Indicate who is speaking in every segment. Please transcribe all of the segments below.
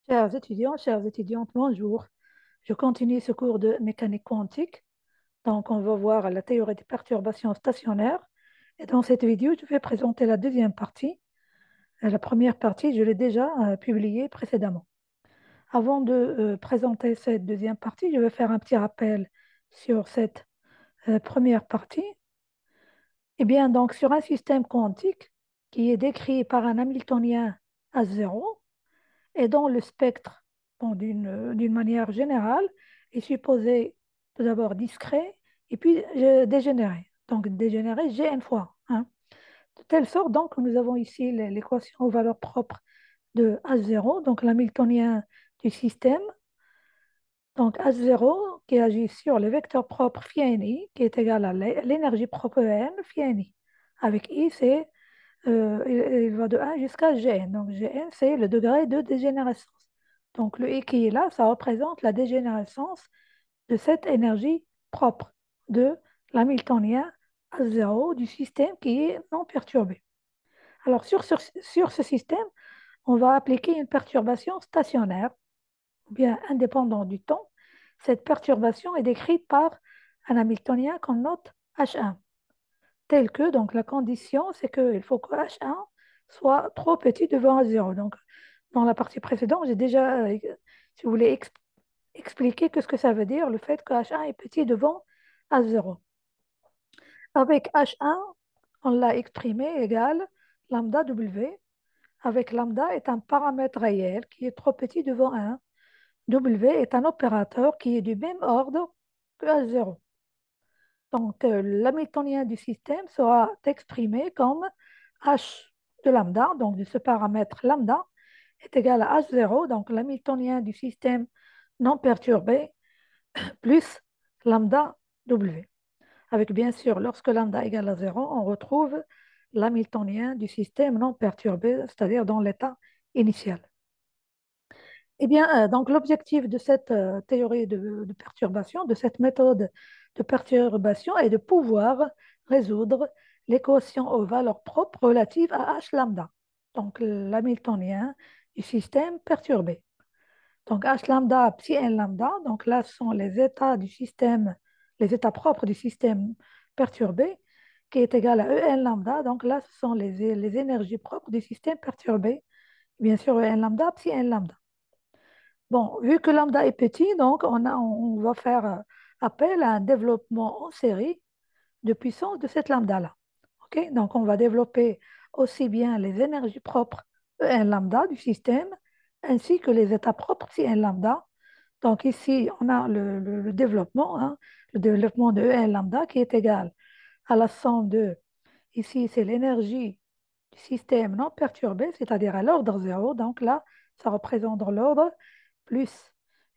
Speaker 1: Chers étudiants, chères étudiantes, bonjour. Je continue ce cours de mécanique quantique. Donc, on va voir la théorie des perturbations stationnaires. Et dans cette vidéo, je vais présenter la deuxième partie. La première partie, je l'ai déjà publiée précédemment. Avant de présenter cette deuxième partie, je vais faire un petit rappel sur cette première partie. Eh bien, donc, sur un système quantique qui est décrit par un Hamiltonien à zéro, et dont le spectre, bon, d'une manière générale, est supposé tout d'abord discret et puis dégénéré. Donc dégénéré Gn fois. Hein. De telle sorte donc, que nous avons ici l'équation aux valeurs propres de H0, donc l'hamiltonien du système. Donc H0 qui agit sur le vecteur propre phi ni, qui est égal à l'énergie propre En phi ni. Avec I, il va de 1 jusqu'à Gn. Donc Gn, c'est le degré de dégénérescence. Donc le I qui est là, ça représente la dégénérescence de cette énergie propre de l'hamiltonien à zéro du système qui est non perturbé. Alors sur ce système, on va appliquer une perturbation stationnaire, ou bien indépendante du temps. Cette perturbation est décrite par un hamiltonien qu'on note H1 tel que, donc la condition, c'est qu'il faut que H1 soit trop petit devant H0. Donc, dans la partie précédente, j'ai déjà, si vous voulez, expliqué que ce que ça veut dire, le fait que H1 est petit devant H0. Avec H1, on l'a exprimé égal lambda W, avec lambda est un paramètre réel qui est trop petit devant 1. W est un opérateur qui est du même ordre que H0. Donc, l'hamiltonien du système sera exprimé comme h de lambda, donc de ce paramètre lambda, est égal à h0, donc l'hamiltonien du système non perturbé, plus lambda w. Avec bien sûr, lorsque lambda égale à 0, on retrouve l'hamiltonien du système non perturbé, c'est-à-dire dans l'état initial. Eh bien, donc l'objectif de cette théorie de perturbation, de cette méthode de perturbation est de pouvoir résoudre l'équation aux valeurs propres relatives à h lambda, donc l'hamiltonien du système perturbé. Donc h lambda psi n lambda, donc là ce sont les états du système, les états propres du système perturbé, qui est égal à E n lambda, donc là ce sont les énergies propres du système perturbé, bien sûr E n lambda psi n lambda. Bon, vu que lambda est petit, donc on va faire appel à un développement en série de puissance de cette lambda-là. Ok. Donc, on va développer aussi bien les énergies propres En lambda du système, ainsi que les états propres Si n lambda. Donc, ici, on a le développement, hein, le développement de En lambda qui est égal à la somme de, ici, c'est l'énergie du système non perturbé, c'est-à-dire à l'ordre 0. Donc là, ça représente l'ordre plus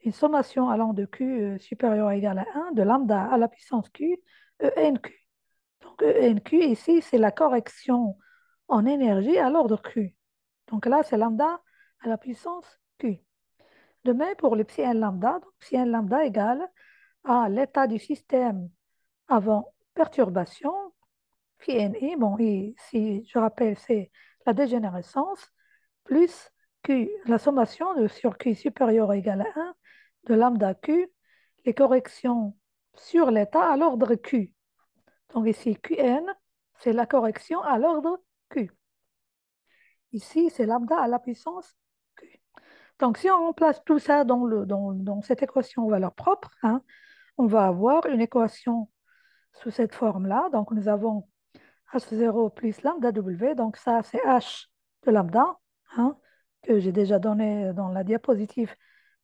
Speaker 1: une sommation allant de Q supérieur ou égal à 1 de lambda à la puissance Q, ENQ. Donc ENQ ici, c'est la correction en énergie à l'ordre Q. Donc là, c'est lambda à la puissance Q. De même pour le psi n lambda, donc psi n lambda égale à l'état du système avant perturbation, phi ni, bon, et si je rappelle, c'est la dégénérescence, plus Q, la sommation sur Q supérieur ou égal à 1 de lambda Q, les corrections sur l'état à l'ordre Q. Donc ici, Qn, c'est la correction à l'ordre Q. Ici, c'est lambda à la puissance Q. Donc si on remplace tout ça dans cette équation aux valeurs propres, hein, on va avoir une équation sous cette forme-là. Donc nous avons H0 plus lambda W, donc ça c'est H de lambda, hein, que j'ai déjà donné dans la diapositive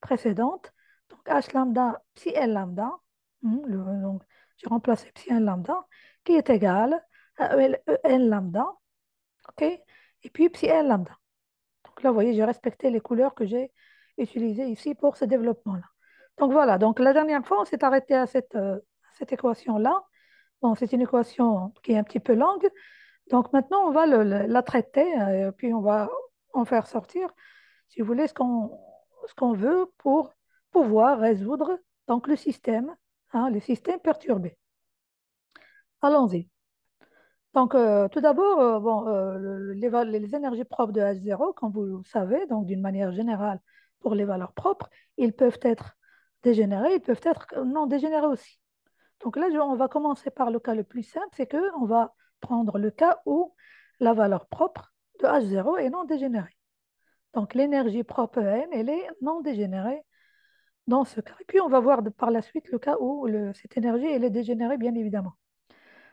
Speaker 1: précédente. Donc H lambda psi L lambda, donc j'ai remplacé psi L lambda, qui est égal à EN lambda, ok, et puis psi L lambda. Donc là, vous voyez, j'ai respecté les couleurs que j'ai utilisées ici pour ce développement-là. Donc voilà, donc la dernière fois, on s'est arrêté à cette équation-là. Bon, c'est une équation qui est un petit peu longue, donc maintenant, on va la traiter, puis on va en faire sortir, si vous voulez, ce qu'on veut pour pouvoir résoudre donc, le système, hein, le système perturbé. Allons-y. Donc, tout d'abord, bon, les énergies propres de H0, comme vous le savez, donc d'une manière générale, pour les valeurs propres, ils peuvent être dégénérés, ils peuvent être non dégénérés aussi. Donc là, on va commencer par le cas le plus simple, c'est qu'on va prendre le cas où la valeur propre de H0 est non dégénérée. Donc l'énergie propre En, elle est non dégénérée dans ce cas. Et puis on va voir par la suite le cas où cette énergie, elle est dégénérée, bien évidemment.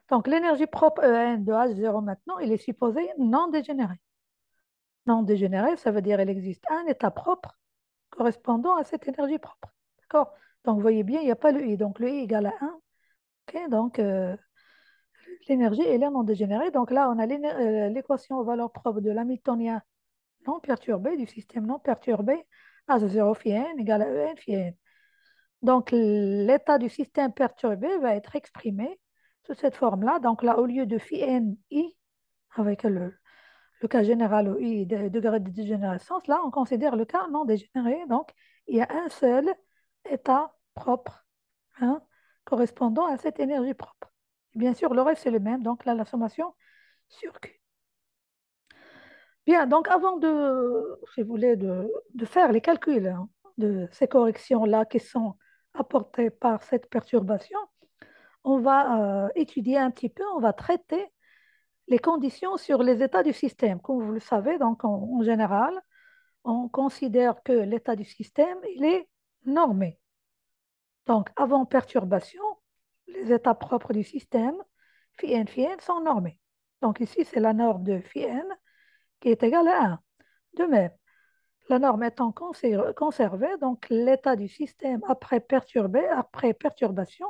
Speaker 1: Donc l'énergie propre En de H0 maintenant, elle est supposée non dégénérée. Non dégénérée, ça veut dire qu'il existe un état propre correspondant à cette énergie propre. D'accord? Donc vous voyez bien, il n'y a pas le I. Donc le I égale à 1. Ok, donc l'énergie, elle est non dégénérée. Donc là, on a l'équation aux valeurs propres de l'hamiltonien non perturbé, du système non perturbé, H0 phi n égale à En phi n. Donc l'état du système perturbé va être exprimé sous cette forme-là. Donc là, au lieu de phi n i, avec le cas général au i degré de dégénérescence, là, on considère le cas non dégénéré. Donc, il y a un seul état propre, hein, correspondant à cette énergie propre. Bien sûr, le reste, c'est le même. Donc là, la sommation sur Q. Bien, donc avant si vous voulez, de faire les calculs, hein, de ces corrections-là qui sont apportées par cette perturbation, on va étudier un petit peu, on va traiter les conditions sur les états du système. Comme vous le savez, donc en général, on considère que l'état du système, il est normé. Donc, avant perturbation, les états propres du système, phi n, sont normés. Donc ici, c'est la norme de phi n qui est égale à 1. De même, la norme étant conservée, donc l'état du système après perturbation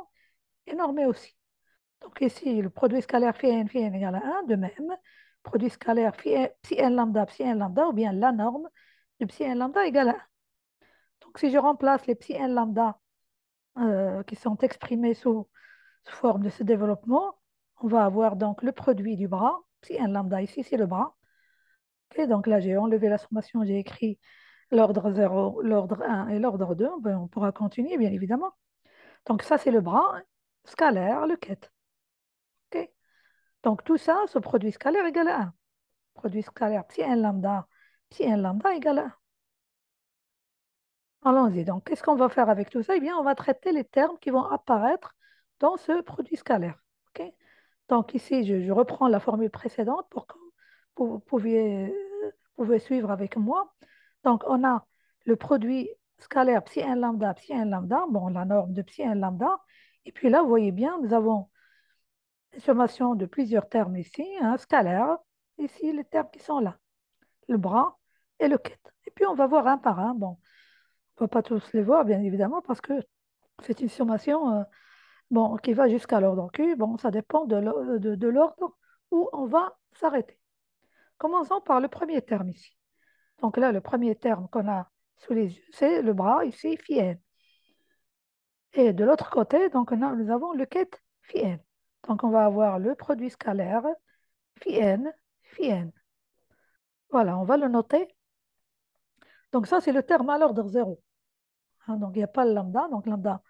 Speaker 1: est normé aussi. Donc ici, le produit scalaire phi n égale à 1. De même, produit scalaire psi n lambda, ou bien la norme de psi n lambda égale à 1. Donc si je remplace les psi n lambda qui sont exprimés sous forme de ce développement, on va avoir donc le produit du bras, psi n lambda ici, c'est le bras. Okay, donc là, j'ai enlevé la sommation, j'ai écrit l'ordre 0, l'ordre 1 et l'ordre 2. Ben, on pourra continuer, bien évidemment. Donc ça, c'est le bras scalaire, le ket. Okay. Donc tout ça, ce produit scalaire égale à 1. Produit scalaire psi n lambda égale à 1. Allons-y. Donc, qu'est-ce qu'on va faire avec tout ça? Eh bien, on va traiter les termes qui vont apparaître dans ce produit scalaire. Ok. Donc ici, je reprends la formule précédente pour que vous pouvez suivre avec moi. Donc, on a le produit scalaire psi n lambda, bon, la norme de psi n lambda. Et puis là, vous voyez bien, nous avons une sommation de plusieurs termes ici, hein, scalaire. Ici, les termes qui sont là, le bras et le ket. Et puis, on va voir un par un. Bon, on ne va pas tous les voir, bien évidemment, parce que c'est une sommation bon, qui va jusqu'à l'ordre Q. Bon, ça dépend de l'ordre où on va s'arrêter. Commençons par le premier terme ici. Donc là, le premier terme qu'on a sous les yeux, c'est le bras, ici, phi n. Et de l'autre côté, donc nous avons le ket phi n. Donc on va avoir le produit scalaire phi n, phi n. Voilà, on va le noter. Donc ça, c'est le terme à l'ordre 0. Hein, donc il n'y a pas le lambda. Donc lambda,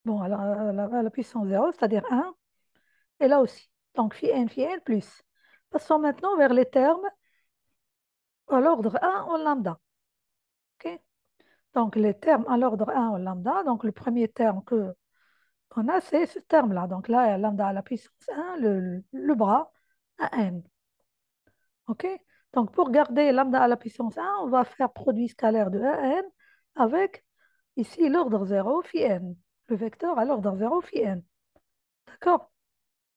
Speaker 1: bon, à la puissance 0, c'est-à-dire 1. Et là aussi. Donc phi n plus. Passons maintenant vers les termes à l'ordre 1 en lambda. Ok. Donc les termes à l'ordre 1 en lambda, donc le premier terme qu'on a, c'est ce terme-là. Donc là, lambda à la puissance 1, le bras à n. OK? Donc pour garder lambda à la puissance 1, on va faire produit scalaire de n avec ici l'ordre 0 phi n, le vecteur à l'ordre 0 phi n. D'accord?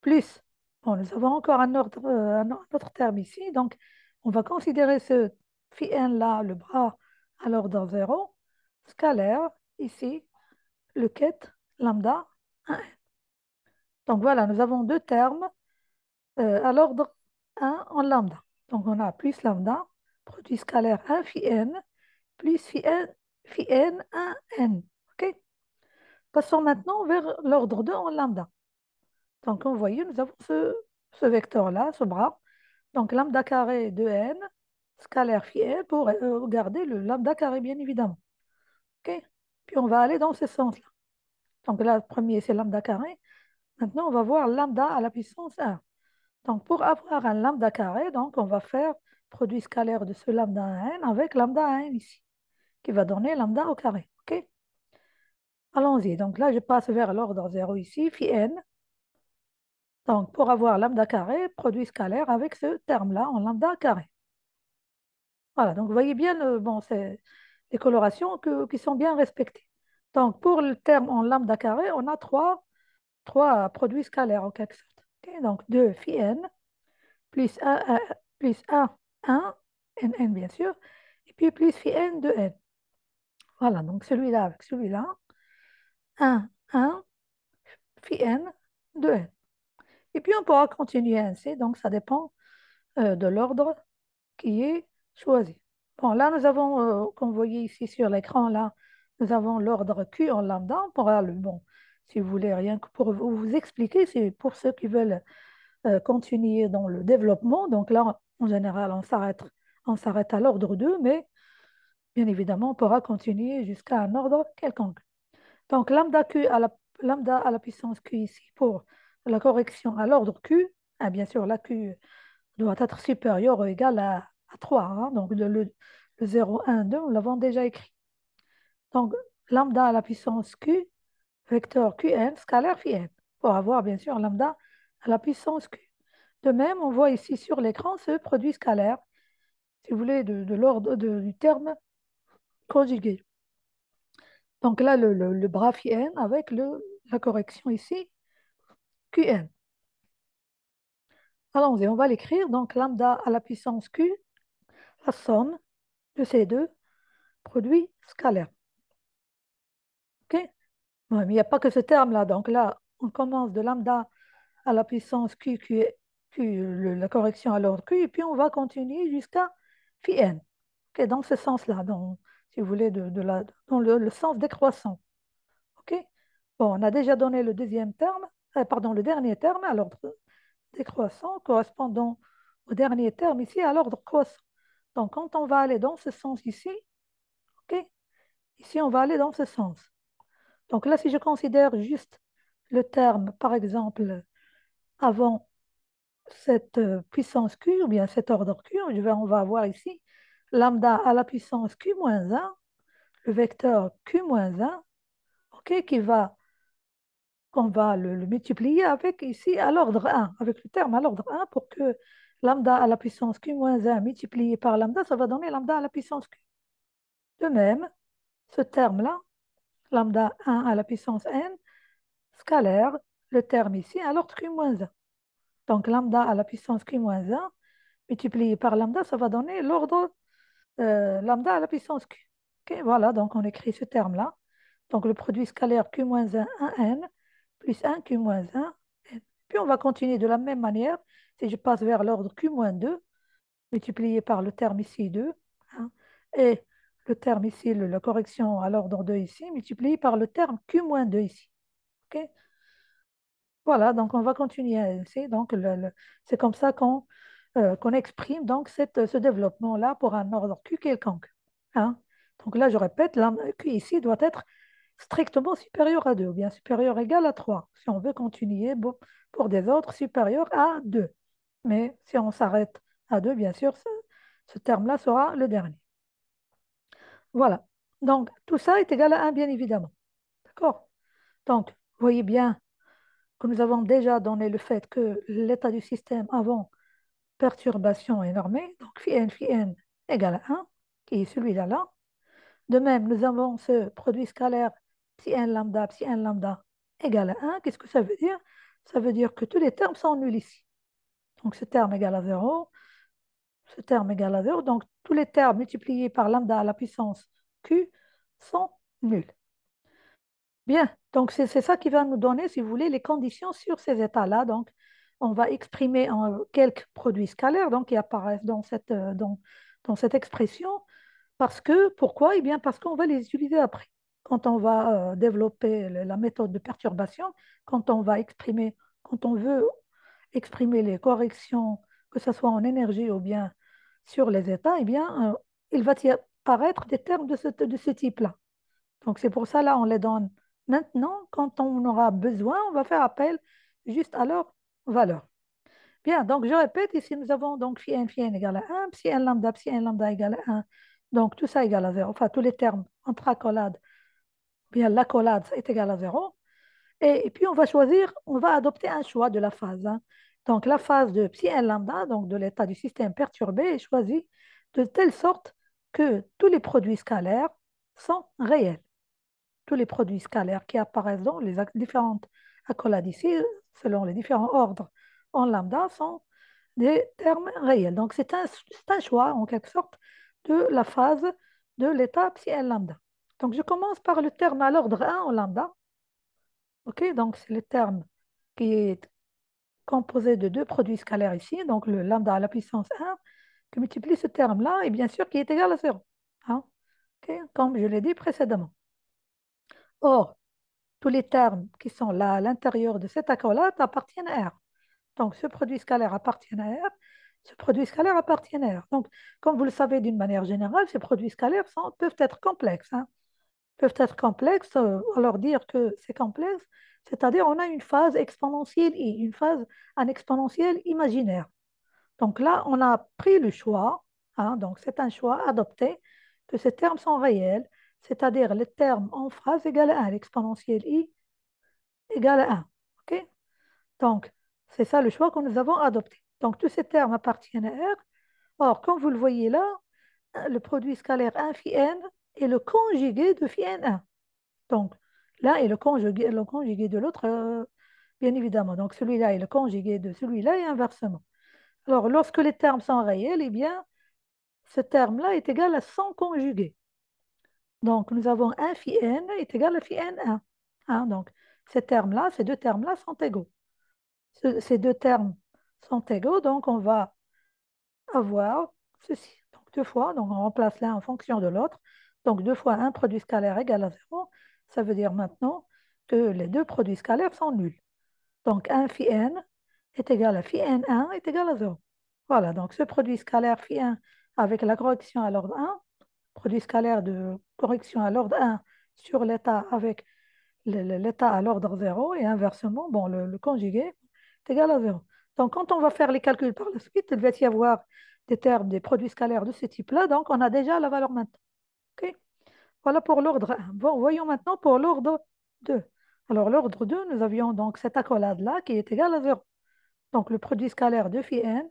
Speaker 1: Plus, bon, nous avons encore un autre terme ici, donc on va considérer ce phi n là, le bras à l'ordre 0, scalaire, ici, le ket lambda à n. Donc voilà, nous avons deux termes à l'ordre 1 en lambda. Donc on a plus lambda, produit scalaire 1 phi n, plus phi n 1 n. OK? Passons maintenant vers l'ordre 2 en lambda. Donc vous voyez, nous avons ce vecteur-là, ce bras. Donc lambda carré de n, scalaire phi n, pour garder le lambda carré, bien évidemment. OK? Puis on va aller dans ce sens-là. Donc là, le premier, c'est lambda carré. Maintenant, on va voir lambda à la puissance 1. Donc pour avoir un lambda carré, donc on va faire produit scalaire de ce lambda à n avec lambda à n ici. qui va donner lambda au carré. OK? Allons-y. Donc là, je passe vers l'ordre 0 ici, phi n. Donc, pour avoir lambda carré, produit scalaire avec ce terme-là en lambda carré. Voilà, donc vous voyez bien, bon, c'est les colorations qui sont bien respectées. Donc, pour le terme en lambda carré, on a trois produits scalaires en quelque sorte. Ok, donc 2 phi n plus 1, plus 1, n bien sûr, et puis plus phi n de n. Voilà, donc celui-là avec celui-là, 1 phi n de n. Et puis on pourra continuer ainsi, donc ça dépend de l'ordre qui est choisi. Bon, là, nous avons, comme vous voyez ici sur l'écran, là, nous avons l'ordre Q en lambda. On pourra bon, si vous voulez, rien que pour vous expliquer, c'est pour ceux qui veulent continuer dans le développement. Donc là, en général, on s'arrête à l'ordre 2, mais bien évidemment, on pourra continuer jusqu'à un ordre quelconque. Donc, lambda à la puissance Q ici pour la correction à l'ordre Q. Ah, bien sûr, la Q doit être supérieur ou égal à 3, hein. Donc, le 0, 1, 2, nous l'avons déjà écrit. Donc, lambda à la puissance Q, vecteur Qn, scalaire phi n, pour avoir bien sûr lambda à la puissance Q. De même, on voit ici sur l'écran ce produit scalaire, si vous voulez, de l'ordre du terme conjugué. Donc là, le bras phi n avec la correction ici, Qn. Allons-y, on va l'écrire. Donc, lambda à la puissance Q, la somme de ces deux produits scalaires. OK? Ouais, mais il n'y a pas que ce terme-là. Donc là, on commence de lambda à la puissance la correction à l'ordre Q, et puis on va continuer jusqu'à phi n. OK, dans ce sens-là, si vous voulez, dans le sens décroissant. OK? Bon, on a déjà donné le deuxième terme, pardon, le dernier terme à l'ordre décroissant, correspondant au dernier terme ici à l'ordre croissant. Donc, quand on va aller dans ce sens ici, OK? Ici, on va aller dans ce sens. Donc là, si je considère juste le terme, par exemple, avant cette puissance Q, ou bien cet ordre Q, on va avoir ici lambda à la puissance Q moins 1, le vecteur Q moins 1, OK, qu'on va le multiplier avec ici à l'ordre 1, avec le terme à l'ordre 1, pour que lambda à la puissance Q moins 1 multiplié par lambda, ça va donner lambda à la puissance Q. De même, ce terme-là, lambda 1 à la puissance n, scalaire, le terme ici à l'ordre Q moins 1. Donc lambda à la puissance Q moins 1 multiplié par lambda, ça va donner l'ordre lambda à la puissance Q. Ok, voilà, donc on écrit ce terme-là. Donc le produit scalaire Q moins 1, 1n, plus 1 Q moins 1, n. Puis on va continuer de la même manière. Si je passe vers l'ordre Q moins 2, multiplié par le terme ici 2, hein, et le terme ici, la correction à l'ordre 2 ici, multiplié par le terme Q moins 2 ici. Ok. Voilà, donc on va continuer ainsi. Donc c'est comme ça qu'on exprime donc ce développement-là pour un ordre Q quelconque, hein. Donc là, je répète, Q ici doit être strictement supérieur à 2 ou bien supérieur ou égal à 3 si on veut continuer pour des ordres supérieurs à 2. Mais si on s'arrête à 2, bien sûr, ce terme-là sera le dernier. Voilà. Donc tout ça est égal à 1, bien évidemment. D'accord? Donc, vous voyez bien que nous avons déjà donné le fait que l'état du système avant perturbation est normé, donc phi n égale à 1, qui est celui-là là. De même, nous avons ce produit scalaire psi n lambda égale à 1. Qu'est-ce que ça veut dire? Ça veut dire que tous les termes sont nuls ici. Donc ce terme égale à 0, ce terme égale à 0. Donc tous les termes multipliés par lambda à la puissance q sont nuls. Bien, donc c'est ça qui va nous donner, si vous voulez, les conditions sur ces états-là. Donc, on va exprimer en quelques produits scalaires donc, qui apparaissent dans cette expression. Pourquoi? Eh bien, parce qu'on va les utiliser après. Quand on va développer la méthode de perturbation, quand on veut exprimer les corrections, que ce soit en énergie ou bien sur les états, eh bien, il va y apparaître des termes de ce type-là. Donc, c'est pour ça, là, on les donne maintenant. Quand on aura besoin, on va faire appel juste à leur valeur. Bien, donc je répète, ici, nous avons donc phi n égale à 1, psi n lambda égale à 1, Donc, tout ça égale à zéro. Enfin, tous les termes entre accolade, bien l'accolade est égal à zéro. Et puis, on va choisir, on va adopter un choix de la phase, hein. Donc, la phase de psi n lambda, donc de l'état du système perturbé, est choisie de telle sorte que tous les produits scalaires sont réels. Tous les produits scalaires qui apparaissent dans les différentes accolades ici, selon les différents ordres en lambda, sont des termes réels. Donc, c'est un choix, en quelque sorte, de la phase de l'état psi n lambda. Donc, je commence par le terme à l'ordre 1 en lambda. OK, donc c'est le terme qui est composé de deux produits scalaires ici, donc le lambda à la puissance 1, qui multiplie ce terme-là, et bien sûr qui est égal à 0, hein, OK, comme je l'ai dit précédemment. Or, tous les termes qui sont là à l'intérieur de cette accolade appartiennent à R. Donc, ce produit scalaire appartient à R, ce produit scalaire appartient à R. Donc, comme vous le savez d'une manière générale, ces produits scalaires peuvent être complexes, hein, peuvent être complexes. Alors dire que c'est complexe, c'est-à-dire on a une phase exponentielle et une phase en exponentielle imaginaire. Donc là, on a pris le choix, hein, donc c'est un choix adopté, que ces termes sont réels, c'est-à-dire les termes en phase égale à 1, l'exponentielle i égale à 1. OK? Donc, c'est ça le choix que nous avons adopté. Donc, tous ces termes appartiennent à R. Or, comme vous le voyez là, le produit scalaire 1 phi n est le conjugué de phi n1. Donc, l'un est le conjugué de l'autre, bien évidemment. Donc, celui-là est le conjugué de celui-là et inversement. Alors, lorsque les termes sont réels, eh bien, ce terme-là est égal à son conjugué. Donc, nous avons 1 phi n est égal à phi n1. Hein, donc, ces deux termes-là sont égaux. Ces deux termes sont égaux, donc on va avoir ceci. Donc, deux fois, donc on remplace l'un en fonction de l'autre. Donc, 2 fois un produit scalaire égal à 0. Ça veut dire maintenant que les deux produits scalaires sont nuls. Donc, 1 phi n est égal à phi n1 est égal à 0. Voilà, donc ce produit scalaire phi 1 avec la correction à l'ordre 1, produit scalaire de correction à l'ordre 1 sur l'état avec l'état à l'ordre 0 et inversement, bon, le conjugué est égal à 0. Donc, quand on va faire les calculs par la suite, il va y avoir des termes, des produits scalaires de ce type-là. Donc, on a déjà la valeur maintenant. OK? Voilà pour l'ordre 1. Bon, voyons maintenant pour l'ordre 2. Alors, l'ordre 2, nous avions donc cette accolade-là qui est égale à 0. Donc, le produit scalaire de phi n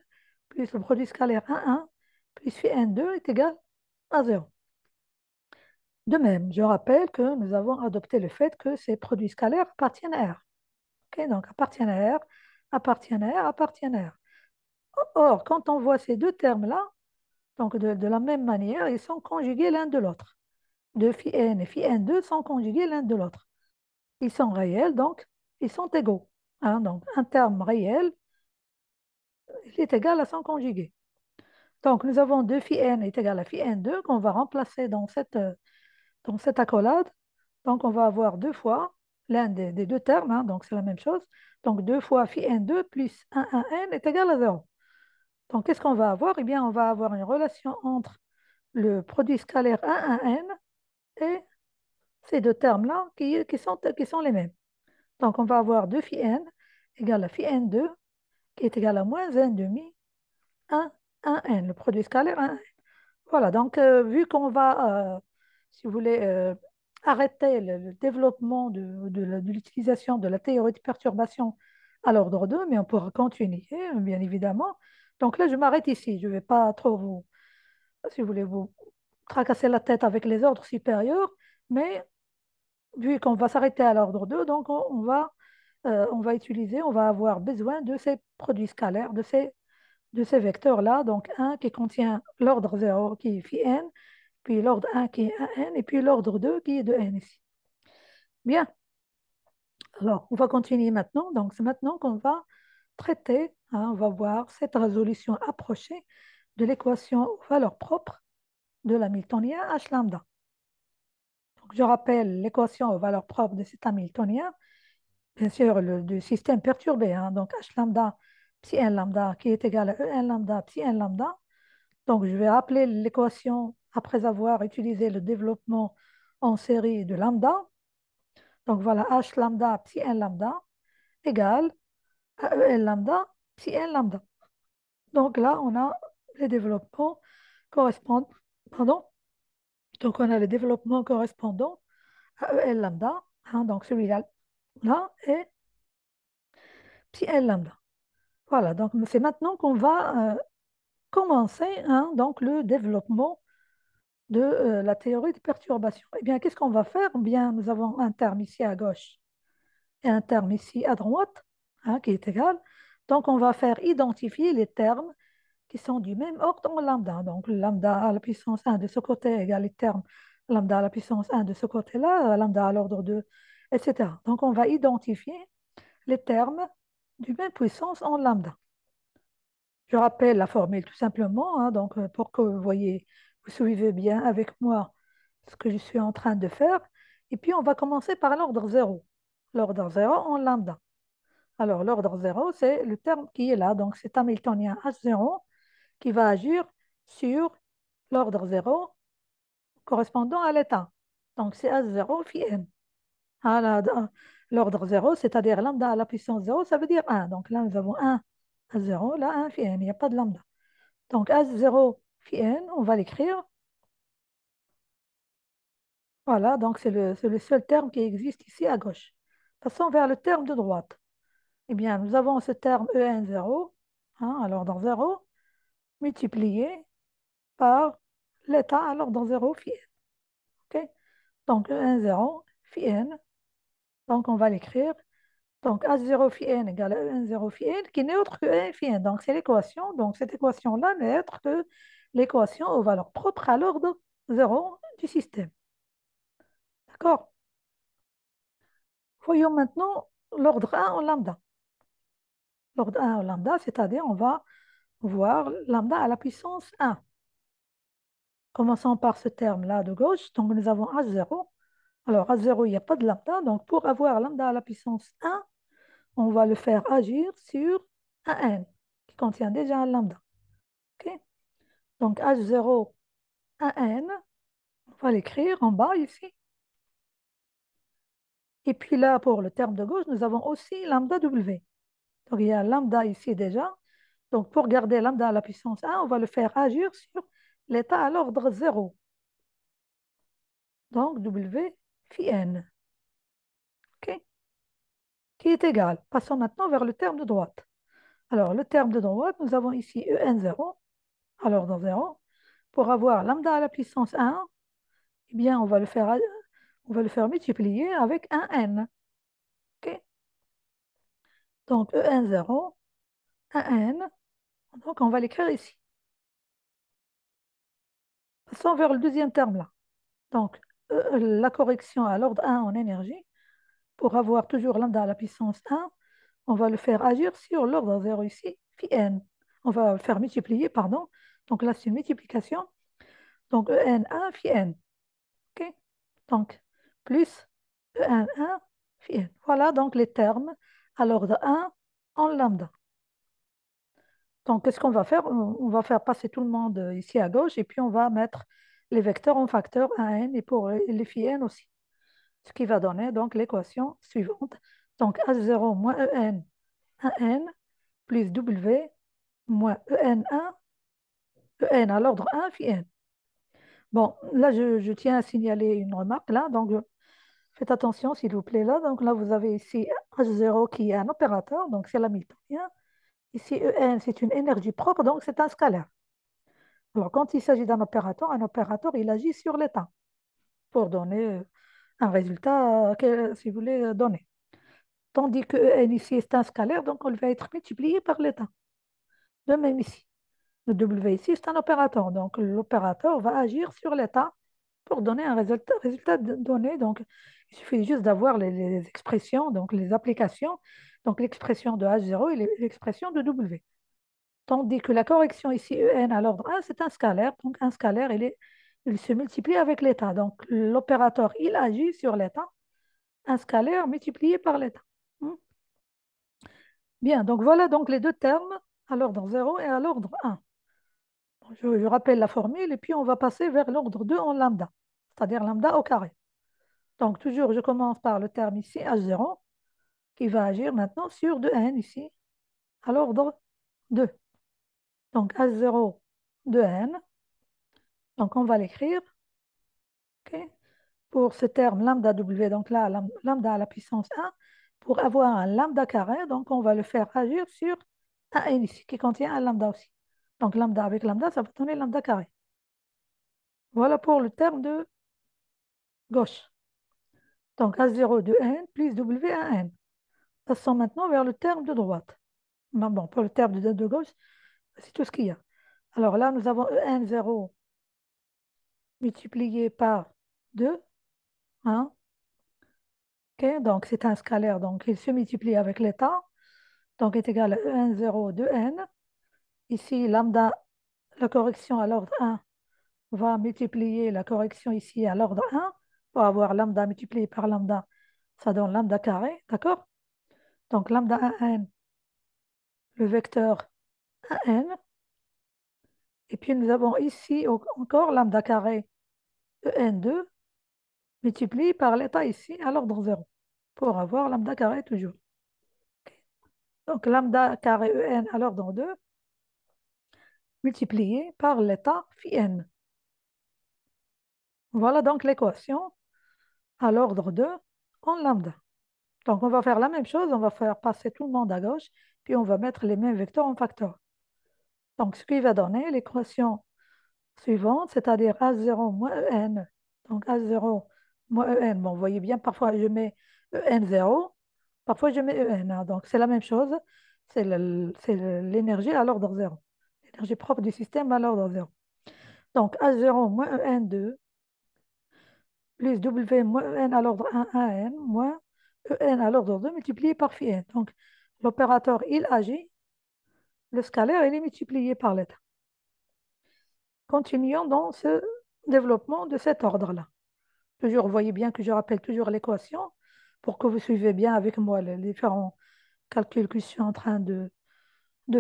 Speaker 1: plus le produit scalaire 1 plus phi n2 est égal à 0. De même, je rappelle que nous avons adopté le fait que ces produits scalaires appartiennent à R. OK, donc, appartiennent à R, appartiennent à R, appartiennent à R. Or, quand on voit ces deux termes-là, donc de la même manière, ils sont conjugués l'un de l'autre. De phi n et phi n2 sont conjugués l'un de l'autre. Ils sont réels, donc ils sont égaux, hein. Donc, un terme réel, il est égal à son conjugué. Donc, nous avons 2 phi n est égal à phi n2 qu'on va remplacer dans cette accolade. Donc, on va avoir deux fois l'un des deux termes, hein, donc c'est la même chose. Donc, 2 fois phi n2 plus 1n est égal à 0. Donc, qu'est-ce qu'on va avoir? Eh bien, on va avoir une relation entre le produit scalaire 1n et ces deux termes-là qui sont les mêmes. Donc, on va avoir 2 phi n égale à phi n2 qui est égal à moins n demi 1n, le produit scalaire 1n. Voilà, donc vu qu'on va, si vous voulez, arrêter le développement de l'utilisation de la théorie de perturbation à l'ordre 2, mais on pourra continuer, bien évidemment. Donc là, je m'arrête ici. Je ne vais pas trop vous, si vous voulez, vous tracasser la tête avec les ordres supérieurs, mais vu qu'on va s'arrêter à l'ordre 2, donc on va utiliser, on va avoir besoin de ces produits scalaires, de ces vecteurs-là. Donc, un qui contient l'ordre 0 qui est phi n, puis l'ordre 1 qui est 1n, et puis l'ordre 2 qui est de n ici. Bien, alors on va continuer maintenant. Donc, c'est maintenant qu'on va traiter, hein, on va voir cette résolution approchée de l'équation aux valeurs propres de l'hamiltonien H lambda. Donc, je rappelle l'équation aux valeurs propres de cet hamiltonien, bien sûr, du système perturbé, hein, donc H lambda psi n lambda qui est égal à E n lambda psi n lambda. Donc, je vais rappeler l'équation après avoir utilisé le développement en série de lambda. Donc, voilà, H lambda psi n lambda égale à E n lambda psi n lambda. Donc, là, on a les développements correspondent, pardon, Donc, on a le développement correspondant à EL lambda, hein, donc celui-là, là, et psi L lambda. Voilà, donc c'est maintenant qu'on va commencer, hein, donc le développement de la théorie de perturbation. Eh bien, qu'est-ce qu'on va faire? Eh bien, nous avons un terme ici à gauche et un terme ici à droite, hein, qui est égal. Donc, on va faire identifier les termes qui sont du même ordre en lambda. Donc, lambda à la puissance 1 de ce côté égale les termes lambda à la puissance 1 de ce côté-là, lambda à l'ordre 2, etc. Donc, on va identifier les termes du même puissance en lambda. Je rappelle la formule tout simplement, hein, donc, pour que vous voyez, vous suivez bien avec moi ce que je suis en train de faire. Et puis, on va commencer par l'ordre 0. L'ordre 0 en lambda. Alors, l'ordre 0, c'est le terme qui est là. Donc, c'est Hamiltonien H0 qui va agir sur l'ordre 0 correspondant à l'état. Donc, c'est H0 phi n. Ah, l'ordre 0, c'est-à-dire lambda à la puissance 0, ça veut dire 1. Donc, là, nous avons 1 H0, là, 1 phi n. Il n'y a pas de lambda. Donc, H0 phi n, on va l'écrire. Voilà, donc c'est le seul terme qui existe ici à gauche. Passons vers le terme de droite. Eh bien, nous avons ce terme En0, hein, à l'ordre 0, multiplié par l'état à l'ordre 0 phi n. Ok. Donc, En0 phi n, donc on va l'écrire. Donc, H0 phi n égale à En0 phi n, qui n'est autre que n phi n. Donc, c'est l'équation. Donc, cette équation-là n'est autre que l'équation aux valeurs propres à l'ordre 0 du système. D'accord? Voyons maintenant l'ordre 1 en lambda. L'ordre 1 en lambda, c'est-à-dire on va voir lambda à la puissance 1. Commençons par ce terme-là de gauche. Donc, nous avons H0. Alors, H0, il n'y a pas de lambda. Donc, pour avoir lambda à la puissance 1, on va le faire agir sur un n qui contient déjà un lambda. Ok. Donc, H0, un n, on va l'écrire en bas ici. Et puis là, pour le terme de gauche, nous avons aussi lambda W. Donc, il y a un lambda ici déjà. Donc, pour garder lambda à la puissance 1, on va le faire agir sur l'état à l'ordre 0. Donc, W phi n, ok, qui est égal. Passons maintenant vers le terme de droite. Alors, le terme de droite, nous avons ici En0 à l'ordre 0. Pour avoir lambda à la puissance 1, eh bien, on va le faire multiplier avec un n. Ok. Donc, En0, un n. Donc, on va l'écrire ici. Passons vers le deuxième terme là. Donc, la correction à l'ordre 1 en énergie, pour avoir toujours lambda à la puissance 1, on va le faire agir sur l'ordre 0 ici, phi n. On va le faire multiplier, pardon. Donc là, c'est une multiplication. Donc En1 phi n. OK? Donc, plus En1 phi n. Voilà donc les termes à l'ordre 1 en lambda. Donc, qu'est-ce qu'on va faire? On va faire passer tout le monde ici à gauche et puis on va mettre les vecteurs en facteur 1n et pour les phi n aussi. Ce qui va donner donc l'équation suivante. Donc, H0 moins En 1n plus W moins En1, En à l'ordre 1 phi n. Bon, là, je tiens à signaler une remarque, là, donc faites attention, s'il vous plaît, là. Donc là, vous avez ici H0 qui est un opérateur, donc c'est l'hamiltonien. Ici, En, c'est une énergie propre, donc c'est un scalaire. Alors, quand il s'agit d'un opérateur, un opérateur, il agit sur l'état pour donner un résultat si vous voulez donner. Tandis que En ici, c'est un scalaire, donc on va être multiplié par l'état. De même ici. Le W ici, c'est un opérateur. Donc, l'opérateur va agir sur l'état pour donner un résultat donné. Donc, il suffit juste d'avoir les expressions, donc les applications, donc l'expression de H0 et l'expression de W. Tandis que la correction ici, En à l'ordre 1, c'est un scalaire. Donc, un scalaire, il se multiplie avec l'état. Donc, l'opérateur, il agit sur l'état. Un scalaire multiplié par l'état. Hmm. Bien, donc voilà donc les deux termes à l'ordre 0 et à l'ordre 1. Je rappelle la formule et puis on va passer vers l'ordre 2 en lambda, c'est-à-dire lambda au carré. Donc toujours, je commence par le terme ici, H0, qui va agir maintenant sur 2n ici, à l'ordre 2. Donc H0 de n, donc on va l'écrire. pour ce terme lambda W, donc là, lambda à la puissance 1, pour avoir un lambda carré, donc on va le faire agir sur un n ici, qui contient un lambda aussi. Donc lambda avec lambda, ça va donner lambda carré. Voilà pour le terme de gauche. Donc A0 de n plus W à n. Passons maintenant vers le terme de droite. Bon, pour le terme de gauche, c'est tout ce qu'il y a. Alors là, nous avons en0 multiplié par 2. Hein, ok, donc c'est un scalaire, donc il se multiplie avec l'état, donc est égal à en0 de n. Ici, lambda, la correction à l'ordre 1 va multiplier la correction ici à l'ordre 1 pour avoir lambda multiplié par lambda, ça donne lambda carré, d'accord? Donc lambda 1n, le vecteur 1n, et puis nous avons ici encore lambda carré en2 multiplié par l'état ici à l'ordre 0 pour avoir lambda carré toujours. Donc lambda carré en à l'ordre 2 multiplié par l'état phi n. Voilà donc l'équation à l'ordre 2 en lambda. Donc on va faire la même chose, on va faire passer tout le monde à gauche, puis on va mettre les mêmes vecteurs en facteur. Donc ce qui va donner l'équation suivante, c'est-à-dire A0 moins En. Donc A0 moins En. Bon, vous voyez bien, parfois je mets En0, parfois je mets En. Hein. Donc c'est la même chose, c'est l'énergie à l'ordre 0. L'énergie propre du système à l'ordre 0. Donc A0 moins En2 plus W moins En à l'ordre 1 En moins En à l'ordre 2 multiplié par phi n. Donc l'opérateur, il agit, le scalaire, il est multiplié par l'état. Continuons dans ce développement de cet ordre-là. Toujours, vous voyez bien que je rappelle toujours l'équation pour que vous suivez bien avec moi les différents calculs que je suis en train de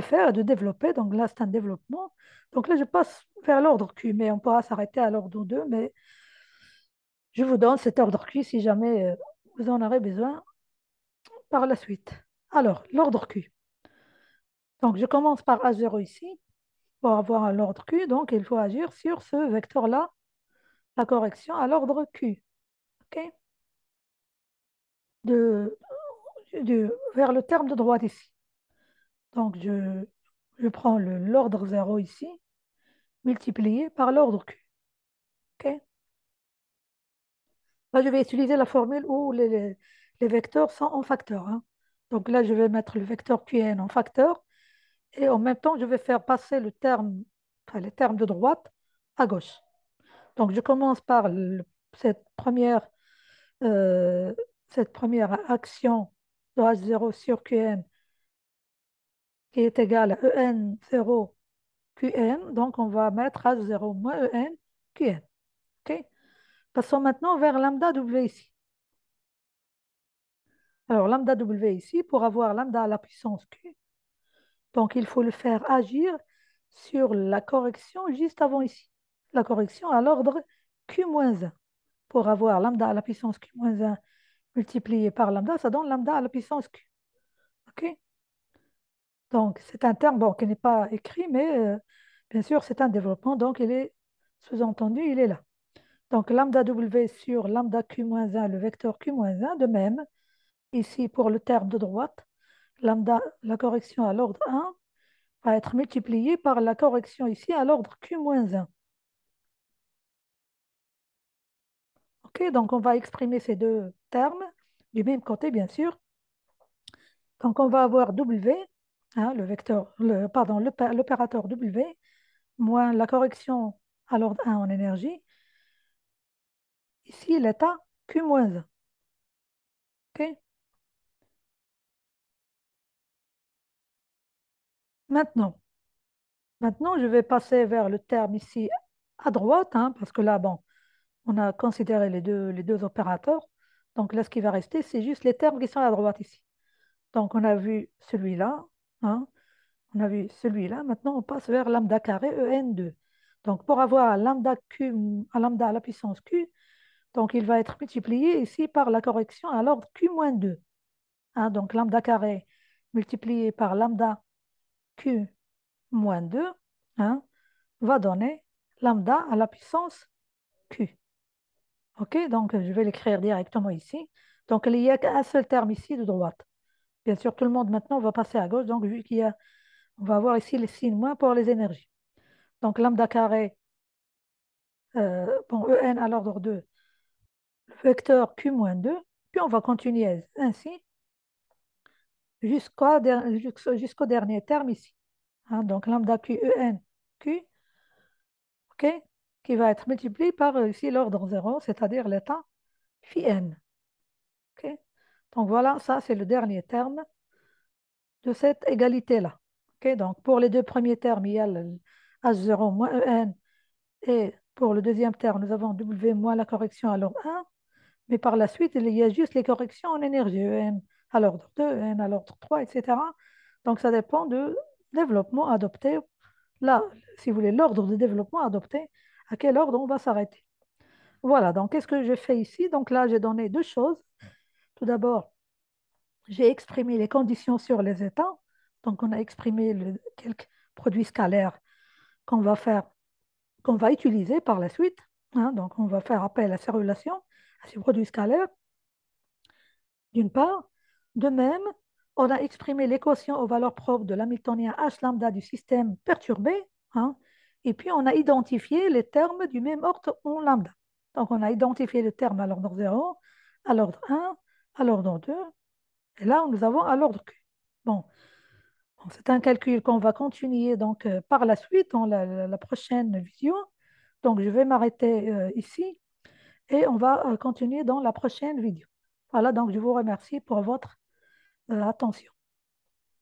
Speaker 1: faire et de développer. Donc là, c'est un développement. Donc là, je passe vers l'ordre Q, mais on pourra s'arrêter à l'ordre 2, mais je vous donne cet ordre Q si jamais vous en aurez besoin par la suite. Alors, l'ordre Q. Donc, je commence par A0 ici pour avoir un ordre Q. Donc, il faut agir sur ce vecteur-là, la correction à l'ordre Q. OK? De, vers le terme de droite ici. Donc, je prends l'ordre 0 ici, multiplié par l'ordre Q. OK? Là, je vais utiliser la formule où les vecteurs sont en facteur. Hein. Donc là, je vais mettre le vecteur Qn en facteur et en même temps, je vais faire passer le terme, enfin, les termes de droite à gauche. Donc, je commence par cette première, euh, cette première action de H0 sur Qn qui est égale à En0 Qn. Donc, on va mettre H0 moins En Qn. OK? Passons maintenant vers lambda W ici. Alors, lambda W ici, pour avoir lambda à la puissance Q, donc il faut le faire agir sur la correction juste avant ici. La correction à l'ordre Q-1. Pour avoir lambda à la puissance Q-1 multiplié par lambda, ça donne lambda à la puissance Q. OK? Donc, c'est un terme bon, qui n'est pas écrit, mais bien sûr, c'est un développement, donc il est sous-entendu, il est là. Donc, lambda W sur lambda Q-1, le vecteur Q-1, de même, ici pour le terme de droite, lambda, la correction à l'ordre 1, va être multipliée par la correction ici à l'ordre Q-1. OK, donc on va exprimer ces deux termes du même côté, bien sûr. Donc, on va avoir W, hein, le vecteur, pardon, l'opérateur W, moins la correction à l'ordre 1 en énergie. Ici, l'état Q-1. OK? Maintenant, je vais passer vers le terme ici à droite, hein, parce que là, bon, on a considéré les deux opérateurs. Donc là, ce qui va rester, c'est juste les termes qui sont à droite ici. Donc, on a vu celui-là, hein, on a vu celui-là. Maintenant, on passe vers lambda carré En2. Donc, pour avoir lambda Q, lambda à la puissance Q, donc il va être multiplié ici par la correction à l'ordre Q-2. Hein, donc, lambda carré multiplié par lambda Q-2 hein, va donner lambda à la puissance Q. OK, donc je vais l'écrire directement ici. Donc, il n'y a qu'un seul terme ici de droite. Bien sûr, tout le monde maintenant va passer à gauche. Donc, vu qu'il y a, on va avoir ici les signes moins pour les énergies. Donc, lambda carré, bon, En à l'ordre 2, le vecteur Q moins 2. Puis, on va continuer ainsi jusqu'au dernier terme ici. Hein, donc, lambda Q, En, Q, OK, qui va être multiplié par ici l'ordre 0, c'est-à-dire l'état phi n. OK? Donc, voilà, ça, c'est le dernier terme de cette égalité-là. OK? Donc, pour les deux premiers termes, il y a le H0 moins En, et pour le deuxième terme, nous avons W moins la correction à l'ordre 1, mais par la suite, il y a juste les corrections en énergie, En à l'ordre 2, En à l'ordre 3, etc. Donc, ça dépend du développement adopté. Là, si vous voulez, l'ordre de développement adopté, à quel ordre on va s'arrêter. Voilà, donc qu'est-ce que j'ai fait ici? Donc là, j'ai donné deux choses. Tout d'abord, j'ai exprimé les conditions sur les états. Donc, on a exprimé quelques produits scalaires qu'on va faire, qu'on va utiliser par la suite. Hein. Donc, on va faire appel à ces relations, à ces produits scalaires, d'une part. De même, on a exprimé l'équation aux valeurs propres de l'hamiltonien H lambda du système perturbé. Hein. Et puis, on a identifié les termes du même ordre en lambda. Donc, on a identifié les termes à l'ordre 0, à l'ordre 1, à l'ordre 2. Et là, nous avons à l'ordre Q. Bon, c'est un calcul qu'on va continuer donc, par la suite dans la prochaine vidéo. Donc, je vais m'arrêter ici et on va continuer dans la prochaine vidéo. Voilà, donc je vous remercie pour votre attention.